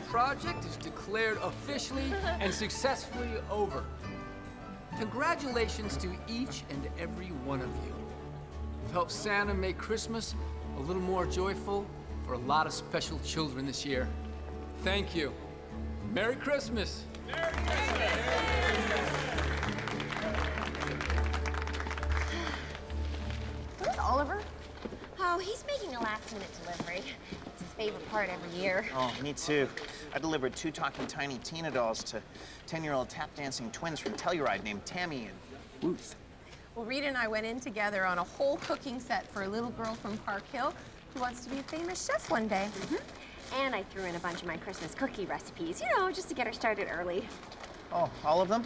project is declared officially and successfully over. Congratulations to each and every one of you. You've helped Santa make Christmas a little more joyful for a lot of special children this year. Thank you. Merry Christmas. Merry Christmas. Where's Oliver? Oh, he's making a last-minute delivery. It's his favorite part every year. Oh, me too. I delivered 2 talking tiny Tina dolls to 10-year-old tap-dancing twins from Telluride named Tammy and Ruth. Well, Rita and I went in together on a whole cooking set for a little girl from Park Hill who wants to be a famous chef one day. And I threw in a bunch of my Christmas cookie recipes, you know, just to get her started early. Oh, all of them?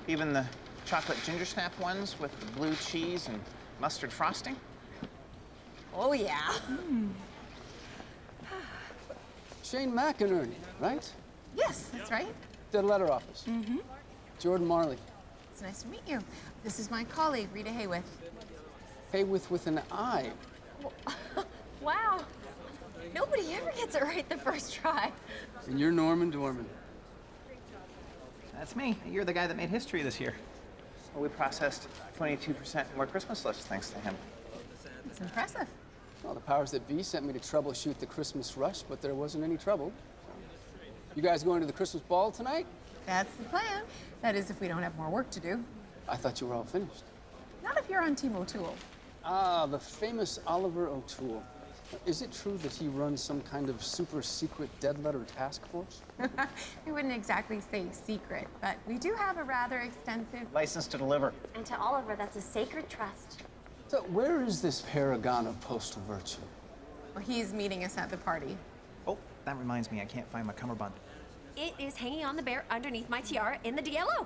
Even the chocolate ginger snap ones with blue cheese and mustard frosting? Oh, yeah. Shane McInerney, right? Yes, that's right. Dead letter office. Jordan Marley. It's nice to meet you. This is my colleague, Rita Hayworth. Hayworth with an I. Wow. Nobody ever gets it right the first try. And you're Norman Dorman. That's me. You're the guy that made history this year. Well, we processed 22% more Christmas lists thanks to him. It's impressive. Well, the powers that be sent me to troubleshoot the Christmas rush, but there wasn't any trouble. You guys going to the Christmas ball tonight? That's the plan. That is, if we don't have more work to do. I thought you were all finished. Not if you're on Team O'Toole. Ah, the famous Oliver O'Toole. Is it true that he runs some kind of super secret dead letter task force? We wouldn't exactly say secret, but we do have a rather extensive... License to deliver. And to Oliver, that's a sacred trust. So where is this paragon of postal virtue? Well, he's meeting us at the party. Oh, that reminds me, I can't find my cummerbund. It is hanging on the bear underneath my tiara in the DLO.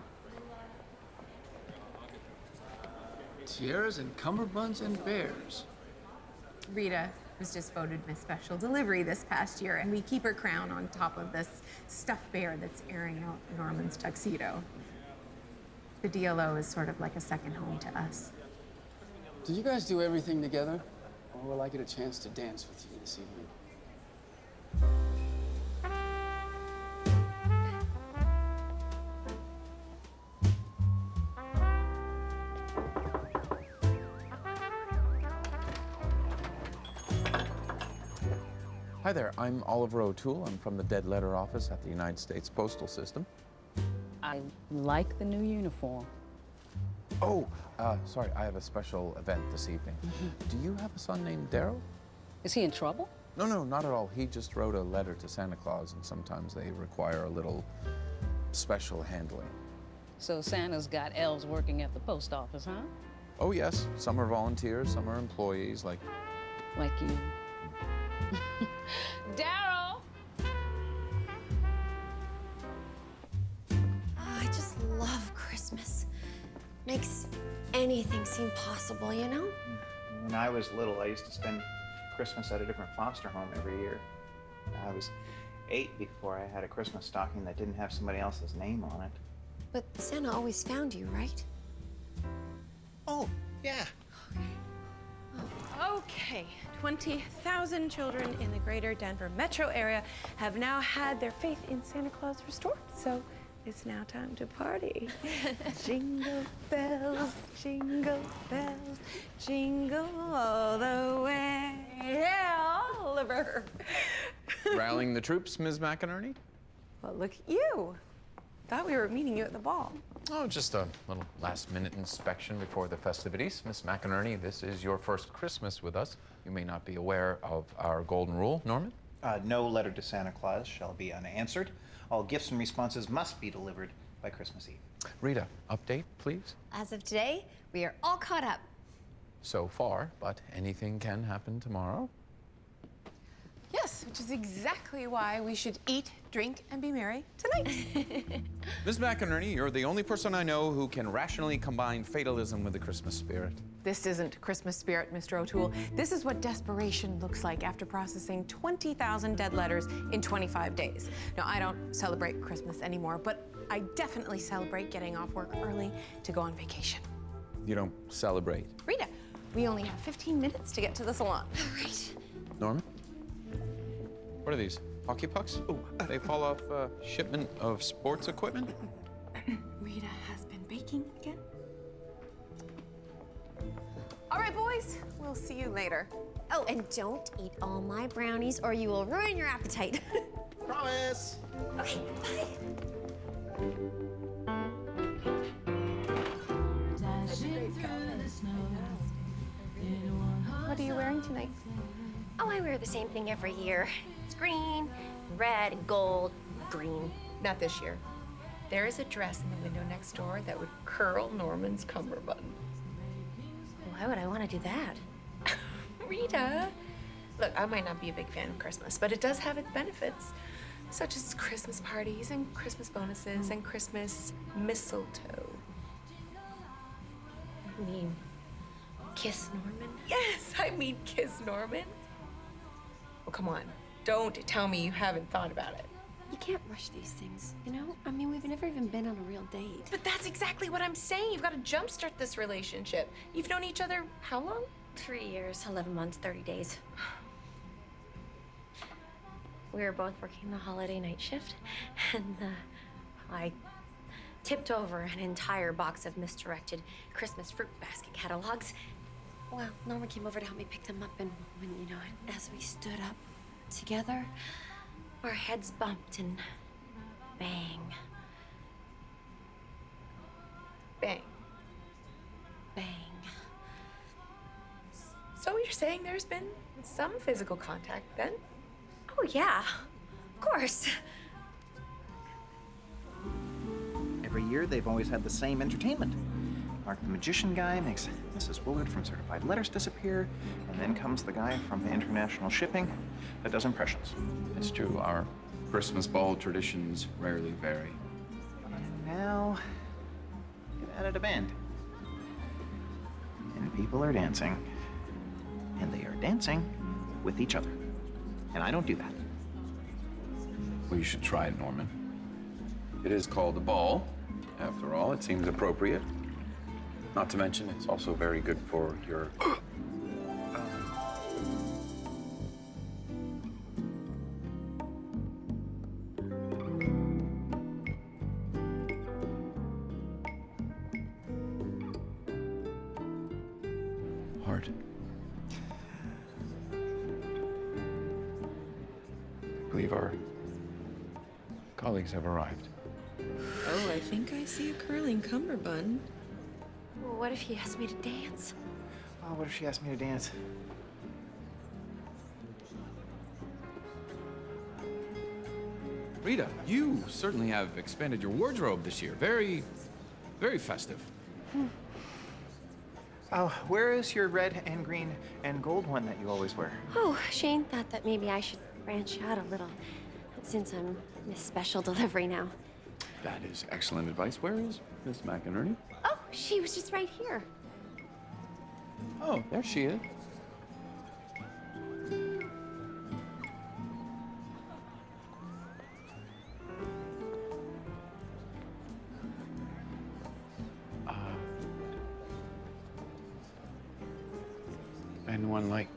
Tiaras and cummerbunds and bears. Rita was just voted my special delivery this past year, and we keep her crown on top of this stuffed bear that's airing out Norman's tuxedo. The DLO is sort of like a second home to us. Did you guys do everything together? Or will I get a chance to dance with you this evening? Hi there, I'm Oliver O'Toole. I'm from the Dead Letter Office at the United States Postal System. I like the new uniform. Oh, sorry, I have a special event this evening. Do you have a son named Daryl? Is he in trouble? No, not at all. He just wrote a letter to Santa Claus, and sometimes they require a little special handling. So Santa's got elves working at the post office, huh? Oh, yes. Some are volunteers, some are employees, like... Like you. Daryl! I just love Christmas. Makes anything seem possible, you know? When I was little, I used to spend Christmas at a different foster home every year. I was 8 before I had a Christmas stocking that didn't have somebody else's name on it. But Santa always found you, right? Oh, yeah. Okay, 20,000 children in the greater Denver metro area have now had their faith in Santa Claus restored. So it's now time to party. Jingle bells, jingle all the way. Yeah, Oliver. Rallying the troops, Ms. McInerney? Well, look at you. Thought we were meeting you at the ball. Oh, just a little last-minute inspection before the festivities. Miss McInerney, this is your first Christmas with us. You may not be aware of our golden rule. Norman? No letter to Santa Claus shall be unanswered. All gifts and responses must be delivered by Christmas Eve. Rita, update, please. As of today, we are all caught up. So far, but anything can happen tomorrow. Yes, which is exactly why we should eat, drink, and be merry tonight. Ms. McInerney, you're the only person I know who can rationally combine fatalism with the Christmas spirit. This isn't Christmas spirit, Mr. O'Toole. This is what desperation looks like after processing 20,000 dead letters in 25 days. Now, I don't celebrate Christmas anymore, but I definitely celebrate getting off work early to go on vacation. You don't celebrate. Rita, we only have 15 minutes to get to the salon. All right. Norman? What are these? Hockey pucks? Oh, they fall off a shipment of sports equipment? Rita has been baking again. All right, boys, we'll see you later. Oh, and don't eat all my brownies or you will ruin your appetite. Promise. Okay, bye. What are you wearing tonight? Oh, I wear the same thing every year. It's green, red, and gold, green. Not this year. There is a dress in the window next door that would curl Norman's cummerbund. Why would I want to do that? Rita! Look, I might not be a big fan of Christmas, but it does have its benefits, such as Christmas parties and Christmas bonuses and Christmas mistletoe. I mean, kiss Norman? Yes, I mean kiss Norman. Well, come on. Don't tell me you haven't thought about it. You can't rush these things, you know? I mean, we've never even been on a real date. But that's exactly what I'm saying. You've got to jumpstart this relationship. You've known each other how long? 3 years, 11 months, 30 days. We were both working the holiday night shift, and I tipped over an entire box of misdirected Christmas fruit basket catalogs. Well, Norman came over to help me pick them up, and when, you know, as we stood up together, our heads bumped and bang. Bang. Bang. So you're saying there's been some physical contact then? Oh, yeah. Of course. Every year, they've always had the same entertainment. Mark the Magician guy makes Mrs. Willard from Certified Letters disappear, and then comes the guy from the International Shipping that does impressions. It's true, our Christmas ball traditions rarely vary. And now, they've added a band. And people are dancing. And they are dancing with each other. And I don't do that. Well, you should try it, Norman. It is called a ball. After all, it seems appropriate. Not to mention, it's also very good for your... heart. I believe our colleagues have arrived. Oh, I think I see a curling cummerbund. Well, what if he asked me to dance? Oh, what if she asked me to dance? Rita, you certainly have expanded your wardrobe this year. Very, very festive. Oh, where is your red and green and gold one that you always wear? Oh, Shane thought that maybe I should branch out a little, since I'm Miss Special Delivery now. That is excellent advice. Where is Miss McInerney? Oh, she was just right here. Oh, there she is. Anyone like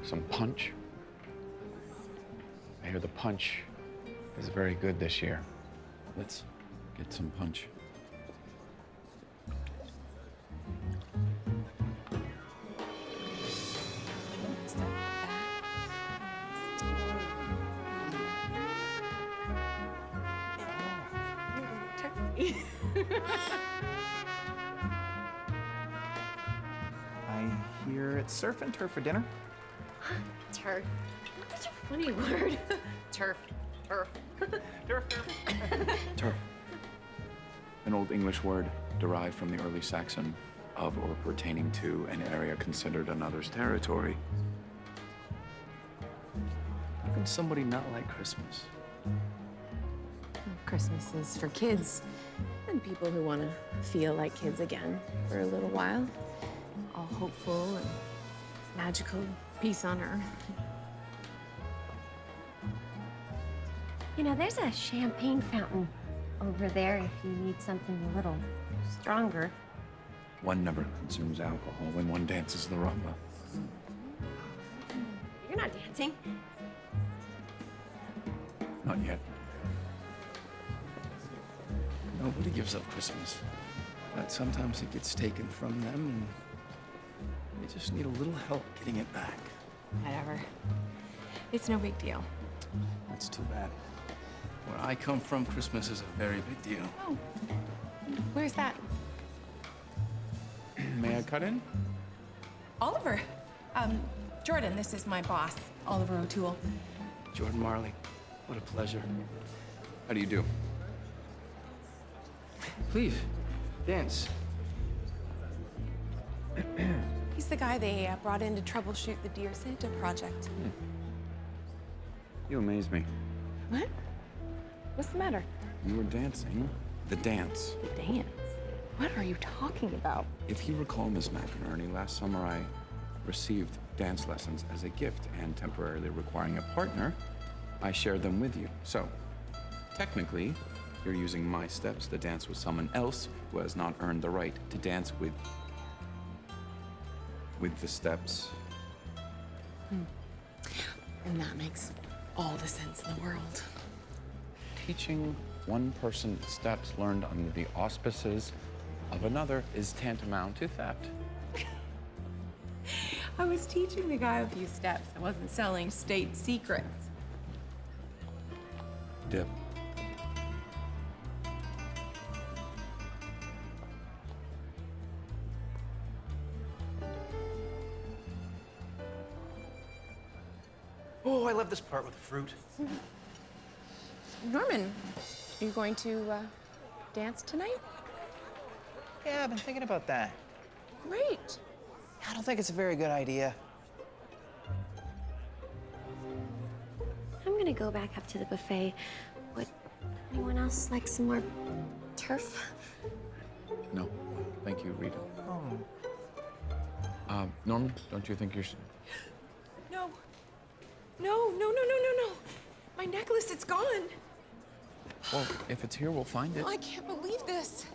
some punch? I hear the punch is very good this year. Let's get some punch. I hear it's surf and turf for dinner. Turf. That's such a funny word. Turf. Turf. Turf, turf. Turf. An Old English word derived from the early Saxon of or pertaining to an area considered another's territory. How can somebody not like Christmas? Christmas is for kids and people who want to feel like kids again for a little while. All hopeful and magical, peace on earth. You know, there's a champagne fountain over there if you need something a little stronger. One never consumes alcohol when one dances the rumba. You're not dancing. Not yet. Nobody gives up Christmas. But sometimes it gets taken from them, and they just need a little help getting it back. Whatever. It's no big deal. That's too bad. Where I come from, Christmas is a very big deal. Oh. Where's that? May I cut in? Oliver. Jordan, this is my boss, Oliver O'Toole. Jordan Marley. What a pleasure. How do you do? Please, dance. He's the guy they brought in to troubleshoot the Dear Santa project. You amaze me. What? What's the matter? You were dancing the dance. The dance? What are you talking about? If you recall, Miss McInerney, last summer I received dance lessons as a gift, and temporarily requiring a partner, I shared them with you. So, technically, you're using my steps to dance with someone else who has not earned the right to dance with the steps. And that makes all the sense in the world. Teaching one person steps learned under the auspices of another is tantamount to theft. I was teaching the guy a few steps. I wasn't selling state secrets. Dip. Oh, I love this part with the fruit. Norman, are you going to dance tonight? Yeah, I've been thinking about that. Great. I don't think it's a very good idea. I'm gonna go back up to the buffet. Would anyone else like some more turf? No, thank you, Rita. Norman, don't you think you should? No. No. My necklace, it's gone. Well, if it's here, we'll find it. I can't believe this.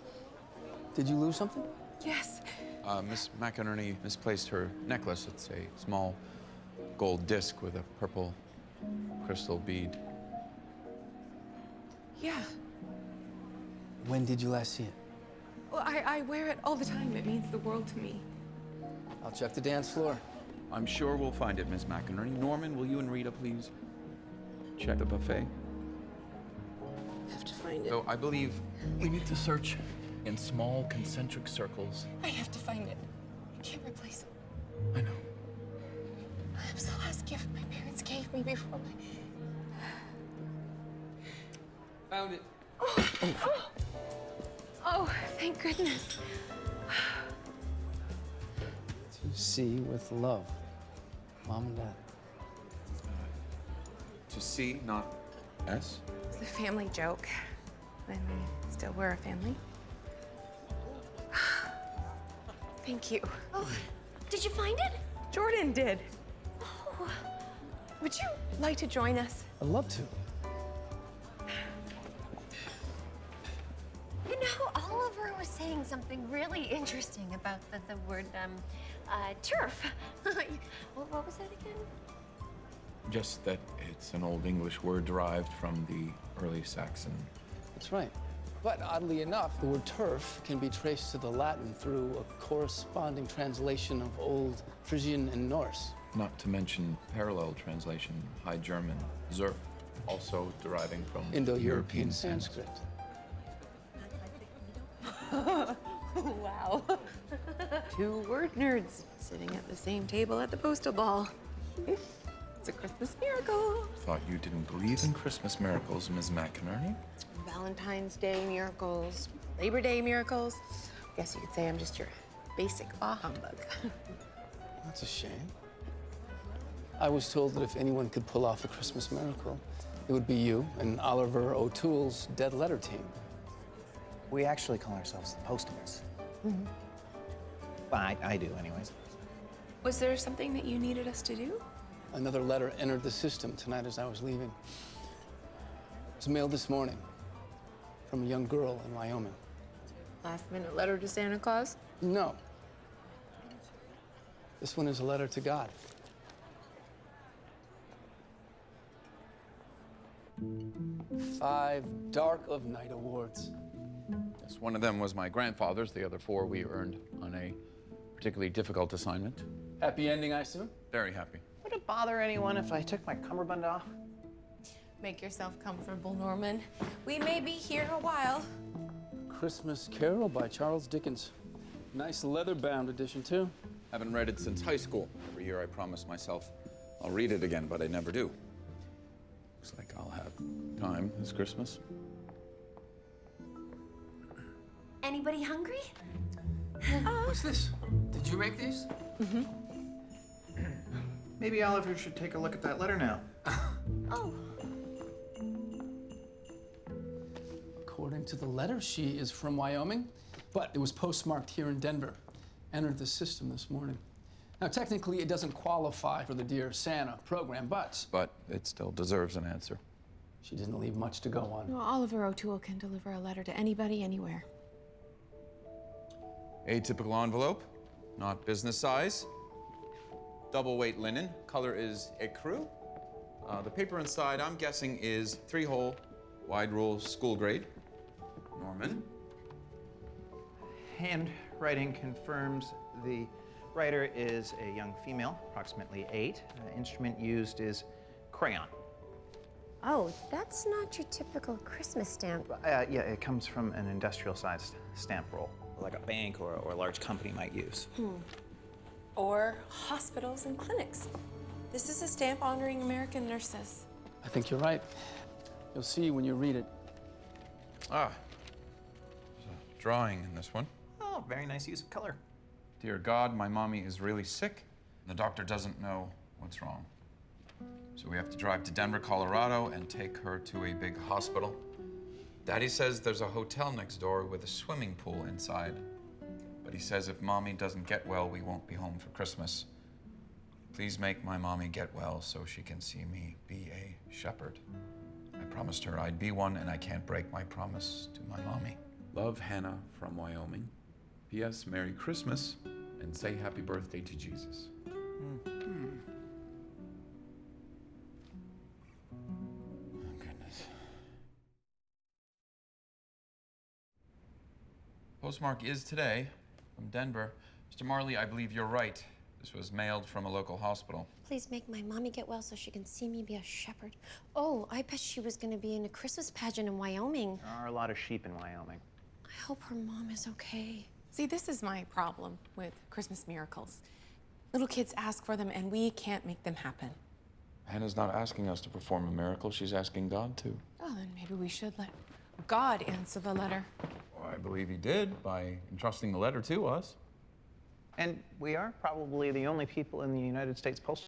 Did you lose something? Yes. Miss McInerney misplaced her necklace. It's a small gold disc with a purple crystal bead. Yeah. When did you last see it? Well, I wear it all the time. It means the world to me. I'll check the dance floor. I'm sure we'll find it, Miss McInerney. Norman, will you and Rita please check the buffet? I have to find it. So I believe we need to search in small concentric circles. I have to find it. I can't replace it. I know. It was the last gift my parents gave me before my... Found it. Oh, thank goodness. To see with love. Mom and Dad. To C, not S? It's a family joke. And we still were a family. Thank you. Oh, did you find it? Jordan did. Oh, Would you like to join us? I'd love to. you know, Oliver was saying something really interesting about the word, turf. What was that again? Just that it's an Old English word derived from the early Saxon. That's right. But oddly enough, the word turf can be traced to the Latin through a corresponding translation of Old Frisian and Norse. Not to mention parallel translation, High German, Zerf, also deriving from Indo-European Sanskrit. Wow. Two word nerds sitting at the same table at the postal ball. It's a Christmas miracle. Thought you didn't believe in Christmas miracles, Ms. McInerney. Valentine's Day miracles, Labor Day miracles. Guess you could say I'm just your basic bah humbug. That's a shame. I was told that if anyone could pull off a Christmas miracle, it would be you and Oliver O'Toole's dead letter team. We actually call ourselves the Postmates. Mm-hmm. Well, I do, anyways. Was there something that you needed us to do? Another letter entered the system tonight as I was leaving. It was mailed this morning from a young girl in Wyoming. Last minute letter to Santa Claus? No. This one is a letter to God. 5 Dark of Night awards. Yes, one of them was my grandfather's. The other 4 we earned on a particularly difficult assignment. Happy ending, I assume? Very happy. Would it bother anyone if I took my cummerbund off? Make yourself comfortable, Norman. We may be here a while. Christmas Carol by Charles Dickens. Nice leather-bound edition, too. Haven't read it since high school. Every year I promise myself I'll read it again, but I never do. Looks like I'll have time this Christmas. Anybody hungry? What's this? Did you make these? Maybe Oliver should take a look at that letter now. Oh, According to the letter, she is from Wyoming, but it was postmarked here in Denver. Entered the system this morning. Now, technically, it doesn't qualify for the Dear Santa program, but But it still deserves an answer. she didn't leave much to go on. Well, Oliver O'Toole can deliver a letter to anybody, anywhere. Atypical envelope, not business size. Double weight linen, color is ecru. The paper inside, I'm guessing, is 3-hole, wide rule, school grade. Norman? Handwriting confirms the writer is a young female, approximately 8. Instrument used is crayon. oh, that's not your typical Christmas stamp. Yeah, it comes from an industrial-sized stamp roll, like a bank or a large company might use. Or hospitals and clinics. This is a stamp honoring American nurses. I think you're right. You'll see when you read it. Ah, there's a drawing in this one. Oh, very nice use of color. Dear God, my mommy is really sick. The doctor doesn't know what's wrong. So we have to drive to Denver, Colorado, and take her to a big hospital. Daddy says there's a hotel next door with a swimming pool inside. But he says if mommy doesn't get well, we won't be home for Christmas. Please make my mommy get well so she can see me be a shepherd. I promised her I'd be one, and I can't break my promise to my mommy. Love, Hannah from Wyoming. P.S. Merry Christmas, and say happy birthday to Jesus. Oh, goodness. Postmark is today from Denver. Mr. Marley, I believe you're right. This was mailed from a local hospital. Please make my mommy get well so she can see me be a shepherd. Oh, I bet she was gonna be in a Christmas pageant in Wyoming. There are a lot of sheep in Wyoming. I hope her mom is okay. See, this is my problem with Christmas miracles. Little kids ask for them, and we can't make them happen. Hannah's not asking us to perform a miracle, she's asking God to. Oh, then maybe we should let God answer the letter. Well, I believe he did by entrusting the letter to us. And we are probably the only people in the United States Postal